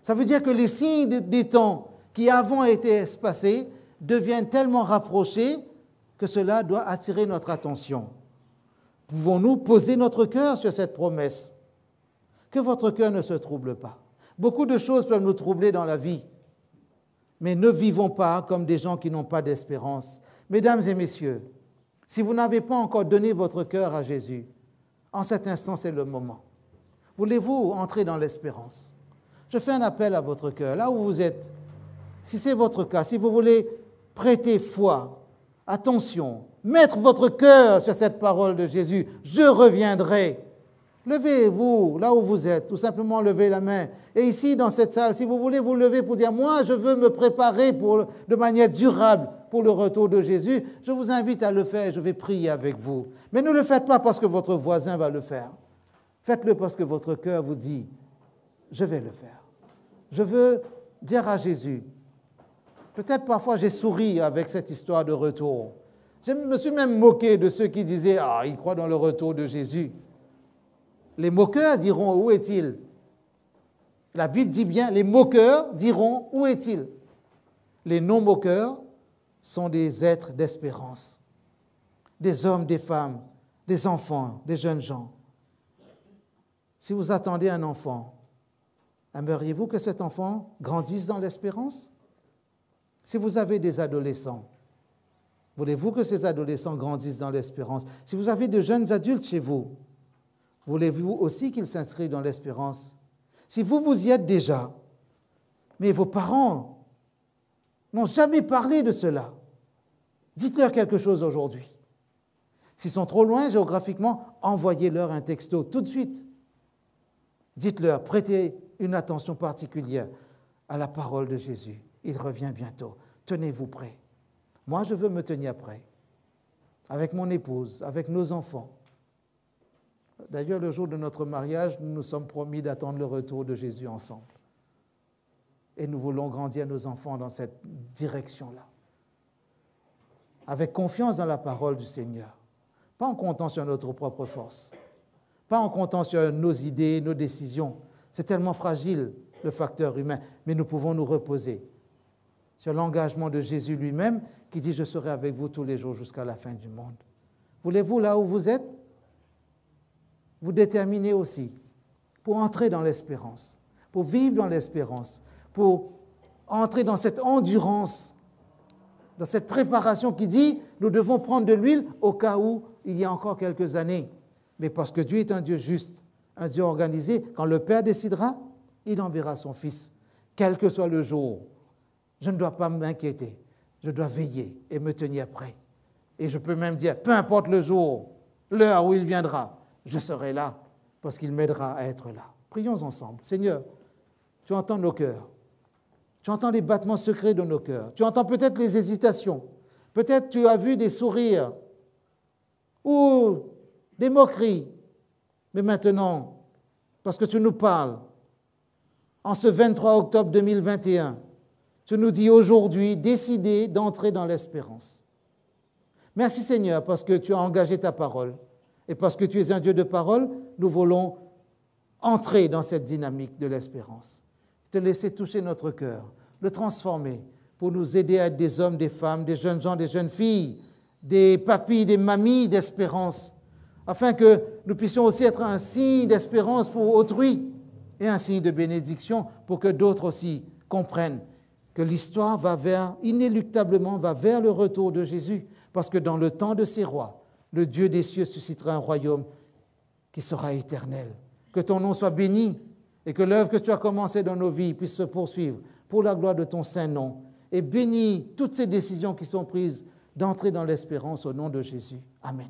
Ça veut dire que les signes des temps qui avant étaient espacés deviennent tellement rapprochés que cela doit attirer notre attention. Pouvons-nous poser notre cœur sur cette promesse? Que votre cœur ne se trouble pas. Beaucoup de choses peuvent nous troubler dans la vie, mais ne vivons pas comme des gens qui n'ont pas d'espérance. Mesdames et messieurs, si vous n'avez pas encore donné votre cœur à Jésus, en cet instant, c'est le moment. Voulez-vous entrer dans l'espérance? Je fais un appel à votre cœur, là où vous êtes. Si c'est votre cas, si vous voulez prêter foi, attention, mettre votre cœur sur cette parole de Jésus, je reviendrai. Levez-vous là où vous êtes, tout simplement levez la main. Et ici, dans cette salle, si vous voulez vous lever pour dire, moi, je veux me préparer de manière durable pour le retour de Jésus, je vous invite à le faire et je vais prier avec vous. Mais ne le faites pas parce que votre voisin va le faire. Faites-le parce que votre cœur vous dit, je vais le faire. Je veux dire à Jésus, Peut-être parfois j'ai souri avec cette histoire de retour. Je me suis même moqué de ceux qui disaient « Ah, ils croient dans le retour de Jésus ». Les moqueurs diront « Où est-il » La Bible dit bien « Les moqueurs diront « Où est-il » Les non-moqueurs sont des êtres d'espérance, des hommes, des femmes, des enfants, des jeunes gens. Si vous attendez un enfant, aimeriez-vous que cet enfant grandisse dans l'espérance? Si vous avez des adolescents, voulez-vous que ces adolescents grandissent dans l'espérance? Si vous avez de jeunes adultes chez vous, voulez-vous aussi qu'ils s'inscrivent dans l'espérance? Si vous, vous y êtes déjà, mais vos parents n'ont jamais parlé de cela, dites-leur quelque chose aujourd'hui. S'ils sont trop loin géographiquement, envoyez-leur un texto tout de suite. Dites-leur, prêtez une attention particulière à la parole de Jésus. Il revient bientôt. Tenez-vous prêts. Moi, je veux me tenir prêt, avec mon épouse, avec nos enfants. D'ailleurs, le jour de notre mariage, nous nous sommes promis d'attendre le retour de Jésus ensemble. Et nous voulons grandir nos enfants dans cette direction-là, avec confiance dans la parole du Seigneur, pas en comptant sur notre propre force, pas en comptant sur nos idées, nos décisions. C'est tellement fragile, le facteur humain, mais nous pouvons nous reposer sur l'engagement de Jésus lui-même qui dit « Je serai avec vous tous les jours jusqu'à la fin du monde ». Voulez-vous, là où vous êtes, vous déterminer aussi pour entrer dans l'espérance, pour vivre dans l'espérance, pour entrer dans cette endurance, dans cette préparation qui dit « Nous devons prendre de l'huile au cas où il y a encore quelques années ». Mais parce que Dieu est un Dieu juste, un Dieu organisé, quand le Père décidera, il enverra son Fils, quel que soit le jour. Je ne dois pas m'inquiéter, je dois veiller et me tenir prêt. Et je peux même dire, peu importe le jour, l'heure où il viendra, je serai là, parce qu'il m'aidera à être là. Prions ensemble. Seigneur, tu entends nos cœurs, tu entends les battements secrets de nos cœurs, tu entends peut-être les hésitations, peut-être tu as vu des sourires ou des moqueries, mais maintenant, parce que tu nous parles, en ce 23 octobre 2021, tu nous dis aujourd'hui, décidez d'entrer dans l'espérance. Merci Seigneur, parce que tu as engagé ta parole, et parce que tu es un Dieu de parole, nous voulons entrer dans cette dynamique de l'espérance. Te laisser toucher notre cœur, le transformer, pour nous aider à être des hommes, des femmes, des jeunes gens, des jeunes filles, des papis, des mamies d'espérance, afin que nous puissions aussi être un signe d'espérance pour autrui et un signe de bénédiction pour que d'autres aussi comprennent que l'histoire inéluctablement va vers le retour de Jésus, parce que dans le temps de ces rois, le Dieu des cieux suscitera un royaume qui sera éternel. Que ton nom soit béni et que l'œuvre que tu as commencée dans nos vies puisse se poursuivre pour la gloire de ton saint nom. Et bénis toutes ces décisions qui sont prises d'entrer dans l'espérance au nom de Jésus. Amen.